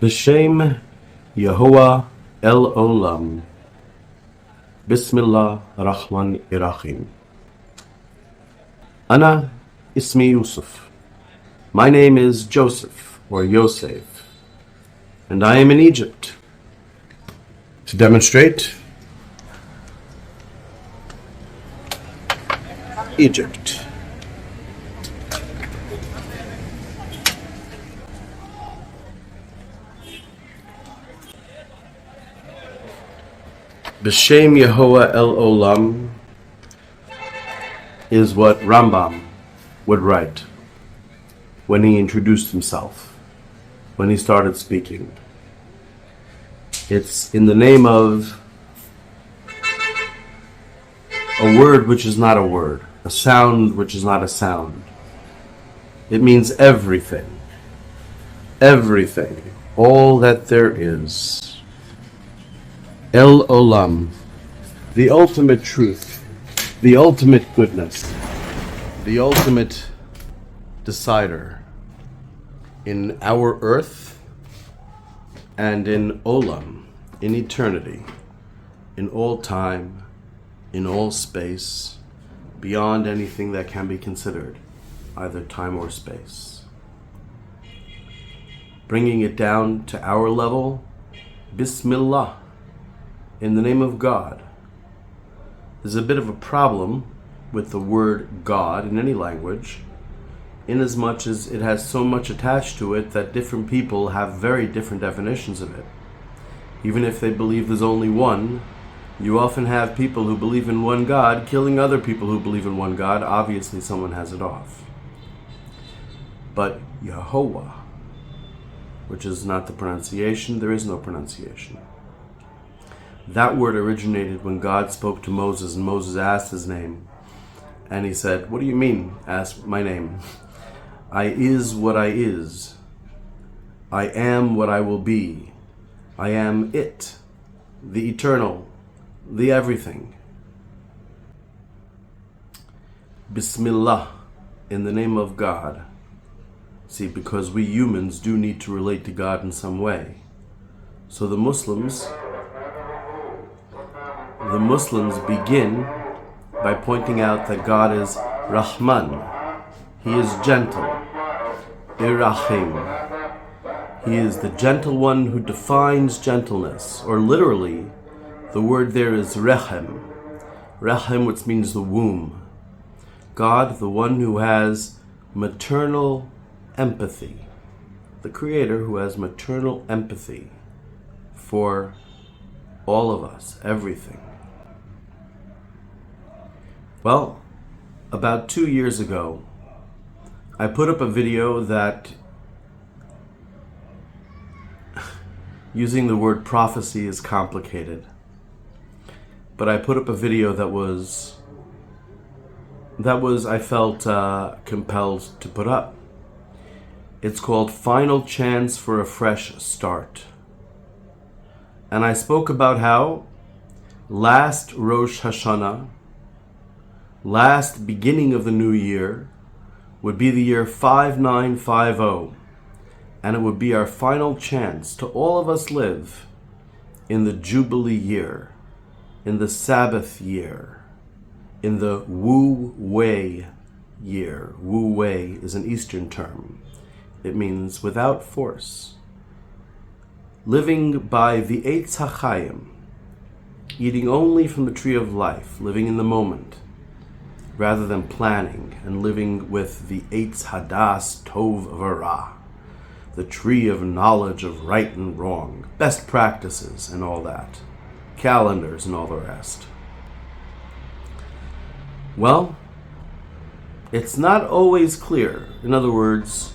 B'Shem Yehovah El Olam. Bismillah Rahman Irachim. Ana Ismi Yusuf. My name is Joseph, or Yosef, and I am in Egypt. To demonstrate, Egypt. B'Shem Yehovah El Olam is what Rambam would write when he introduced himself, when he started speaking. It's in the name of a word which is not a word, a sound which is not a sound. It means everything, everything, all that there is. El Olam, the ultimate truth, the ultimate goodness, the ultimate decider in our earth and in Olam, in eternity, in all time, in all space, beyond anything that can be considered, either time or space. Bringing it down to our level, Bismillah, in the name of God. There's a bit of a problem with the word God in any language, inasmuch as it has so much attached to it that different people have very different definitions of it. Even if they believe there's only one, you often have people who believe in one God killing other people who believe in one God. Obviously someone has it off. But Yehovah, which is not the pronunciation, there is no pronunciation. That word originated when God spoke to Moses, and Moses asked his name. And he said, "What do you mean, ask my name? I is what I is. I am what I will be. I am it, the eternal, the everything." Bismillah, in the name of God. See, because we humans do need to relate to God in some way. So the Muslims begin by pointing out that God is Rahman. He is gentle. Irachim. He is the gentle one who defines gentleness. Or literally, the word there is Rechem. Rechem, which means the womb. God, the one who has maternal empathy. The Creator who has maternal empathy for all of us, everything. Well, about 2 years ago, I put up a video that, using the word prophecy is complicated, but I put up a video that was I felt compelled to put up. It's called Final Chance for a Fresh Start. And I spoke about how last Rosh Hashanah, last beginning of the new year, would be the year 5950, and it would be our final chance to all of us live in the Jubilee year, in the Sabbath year, in the Wu Wei year. Wu Wei is an Eastern term. It means without force. Living by the Eitz HaChaim, eating only from the tree of life, living in the moment, rather than planning and living with the Eitz Hadas Tov V'Ra, the tree of knowledge of right and wrong, best practices and all that, calendars and all the rest. Well, it's not always clear. In other words,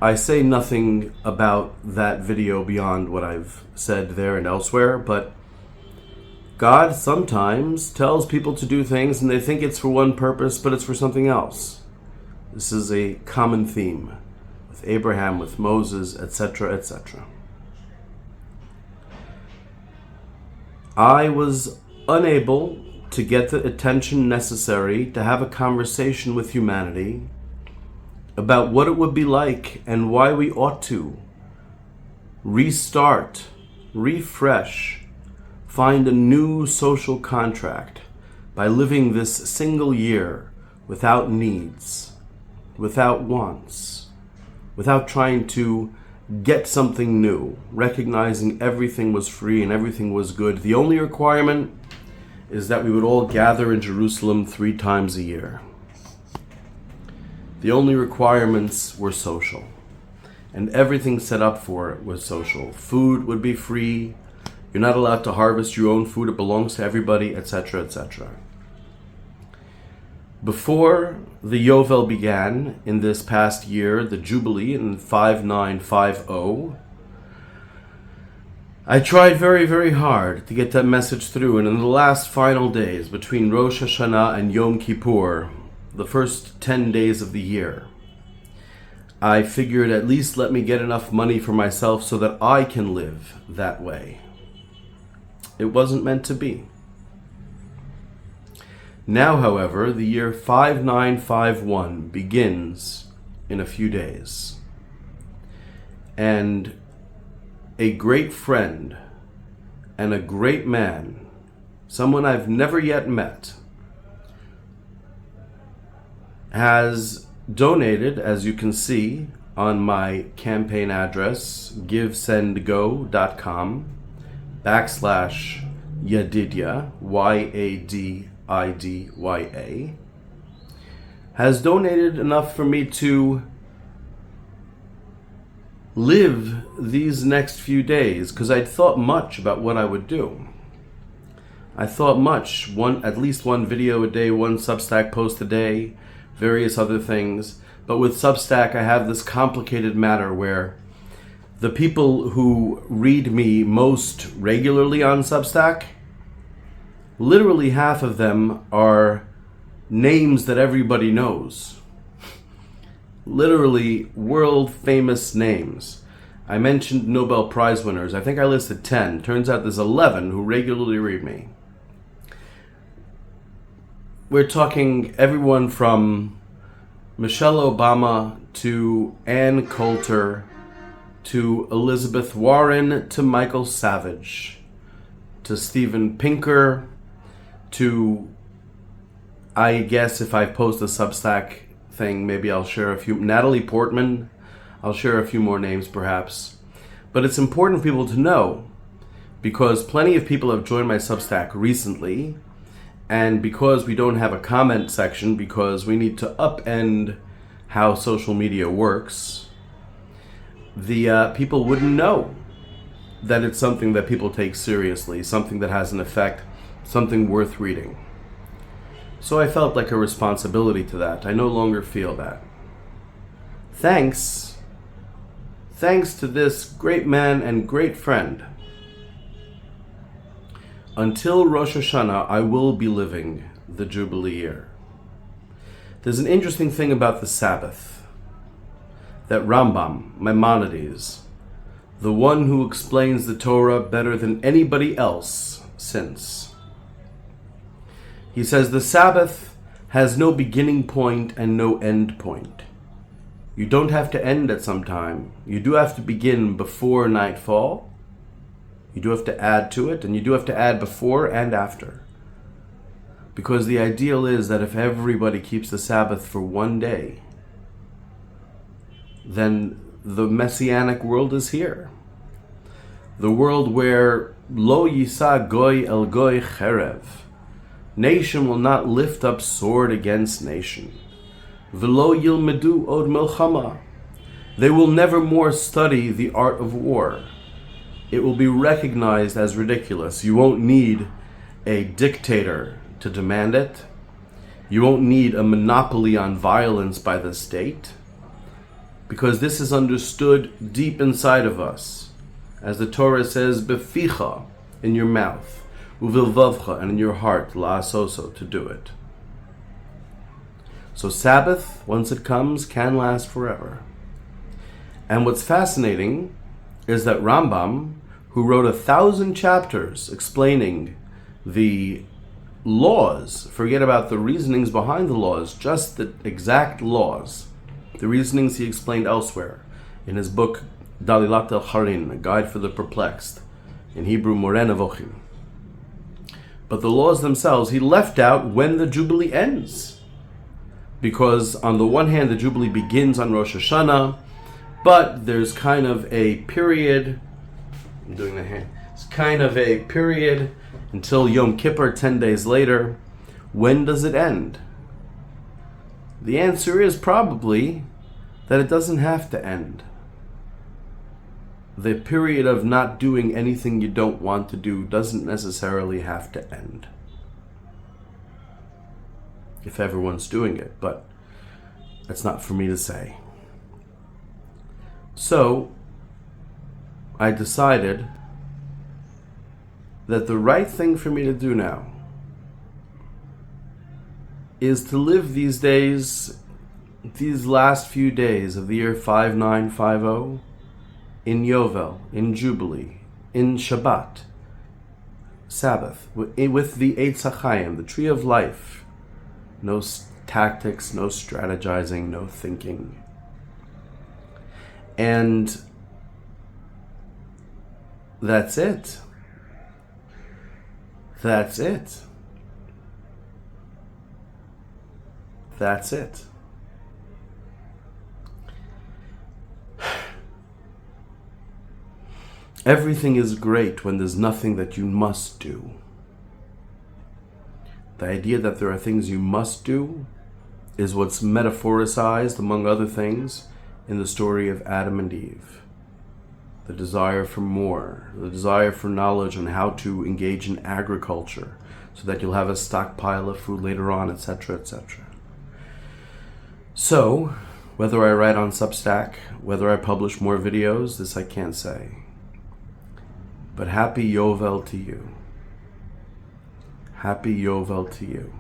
I say nothing about that video beyond what I've said there and elsewhere, but God sometimes tells people to do things and they think it's for one purpose, but it's for something else. This is a common theme with Abraham, with Moses, etc., etc. I was unable to get the attention necessary to have a conversation with humanity about what it would be like and why we ought to restart, refresh, find a new social contract by living this single year without needs, without wants, without trying to get something new, recognizing everything was free and everything was good. The only requirement is that we would all gather in Jerusalem 3 times a year. The only requirements were social, and everything set up for it was social. Food would be free. You're not allowed to harvest your own food. It belongs to everybody, etc., etc. Before the Yovel began in this past year, the Jubilee in 5950, I tried very, very hard to get that message through. And in the last final days, between Rosh Hashanah and Yom Kippur, the first 10 days of the year, I figured at least let me get enough money for myself so that I can live that way. It wasn't meant to be. Now, however, the year 5951 begins in a few days. And a great friend and a great man, someone I've never yet met, has donated, as you can see on my campaign address, givesendgo.com/Yadidya, YADIDYA, has donated enough for me to live these next few days, because I'd thought much about what I would do. I thought much, at least one video a day, one Substack post a day, various other things. But with Substack, I have this complicated matter where the people who read me most regularly on Substack, literally half of them are names that everybody knows. Literally world famous names. I mentioned Nobel Prize winners. I think I listed 10. Turns out there's 11 who regularly read me. We're talking everyone from Michelle Obama to Ann Coulter to Elizabeth Warren to Michael Savage to Steven Pinker to, I guess if I post a Substack thing, maybe I'll share a few. Natalie Portman, I'll share a few more names perhaps. But it's important for people to know, because plenty of people have joined my Substack recently, and because we don't have a comment section, because we need to upend how social media works, the people wouldn't know that it's something that people take seriously, something that has an effect, something worth reading. So I felt like a responsibility to that. I no longer feel that. Thanks to this great man and great friend. Until Rosh Hashanah, I will be living the Jubilee year. There's an interesting thing about the Sabbath that Rambam, Maimonides, the one who explains the Torah better than anybody else since, he says the Sabbath has no beginning point and no end point. You don't have to end at some time. You do have to begin before nightfall. You do have to add to it, and you do have to add before and after. Because the ideal is that if everybody keeps the Sabbath for one day, then the messianic world is here. The world where lo yisa goy el goy cherev, nation will not lift up sword against nation. V'lo yilmedu od milchama, they will never more study the art of war. It will be recognized as ridiculous. You won't need a dictator to demand it. You won't need a monopoly on violence by the state, because this is understood deep inside of us. As the Torah says, beficha, in your mouth, uvilvavcha, and in your heart, la'asoso, to do it. So Sabbath, once it comes, can last forever. And what's fascinating is that Rambam, who wrote 1,000 chapters explaining the laws, forget about the reasonings behind the laws, just the exact laws, the reasonings he explained elsewhere in his book Dalilat el Harin, a guide for the perplexed. In Hebrew, Moreh Nevochim. But the laws themselves, he left out when the Jubilee ends. Because on the one hand, the Jubilee begins on Rosh Hashanah, but there's kind of a period, I'm doing the hand, it's kind of a period until Yom Kippur, 10 days later. When does it end? The answer is probably that it doesn't have to end. The period of not doing anything you don't want to do doesn't necessarily have to end. If everyone's doing it, but that's not for me to say. So, I decided that the right thing for me to do now is to live these days, these last few days of the year 5950, in Yovel, in Jubilee, in Shabbat, Sabbath, with the Eitz HaChaim, the tree of life. No tactics, no strategizing, no thinking. And that's it. That's it. That's it. Everything is great when there's nothing that you must do. The idea that there are things you must do is what's metaphoricized, among other things, in the story of Adam and Eve. The desire for more, the desire for knowledge on how to engage in agriculture so that you'll have a stockpile of food later on, etc., etc. So, whether I write on Substack, whether I publish more videos, this I can't say. But happy Yovel to you. Happy Yovel to you.